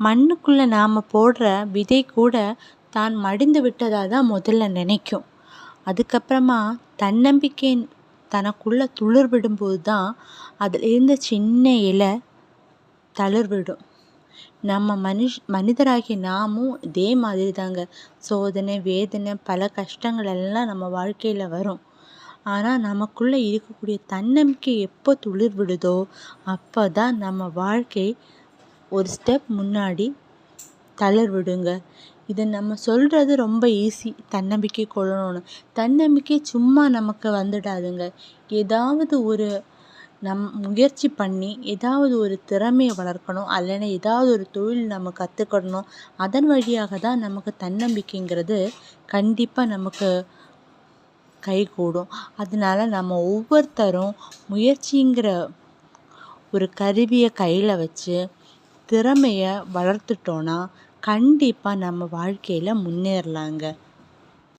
மண்ணுக்குள்ளே நாம் போடுற விதை கூட தான் மடிந்து விட்டதாக தான் முதல்ல நினைக்கும். அதுக்கப்புறமா தன்னம்பிக்கை தனக்குள்ளே துளிர் விடும்போது தான் அதில் இருந்த சின்ன இலை தளிர்விடும். நம்ம மனிதராகிய நாமும் இதே மாதிரி தாங்க. சோதனை, வேதனை, பல கஷ்டங்கள் எல்லாம் நம்ம வாழ்க்கையில் வரும். ஆனால் நமக்குள்ளே இருக்கக்கூடிய தன்னம்பிக்கை எப்போ துளிர் விடுதோ அப்போ தான் நம்ம வாழ்க்கை ஒரு ஸ்டெப் முன்னாடி தளர் விடுங்க. இதை நம்ம சொல்கிறது ரொம்ப ஈஸி, தன்னம்பிக்கை கொள்ளணும்னு. தன்னம்பிக்கை சும்மா நமக்கு வந்துடாதுங்க. ஏதாவது ஒரு முயற்சி பண்ணி ஏதாவது ஒரு திறமையை வளர்க்கணும், இல்லைன்னா ஏதாவது ஒரு தொழில் நம்ம கற்றுக்கணும். அதன் வழியாக தான் நமக்கு தன்னம்பிக்கைங்கிறது கண்டிப்பாக நமக்கு கைகூடும். அதனால நம்ம ஒவ்வொருத்தரும் முயற்சிங்கிற ஒரு கருவியை கையில் வச்சு திறமையை வளர்த்துட்டோன்னா கண்டிப்பாக நம்ம வாழ்க்கையில் முன்னேறலாங்க.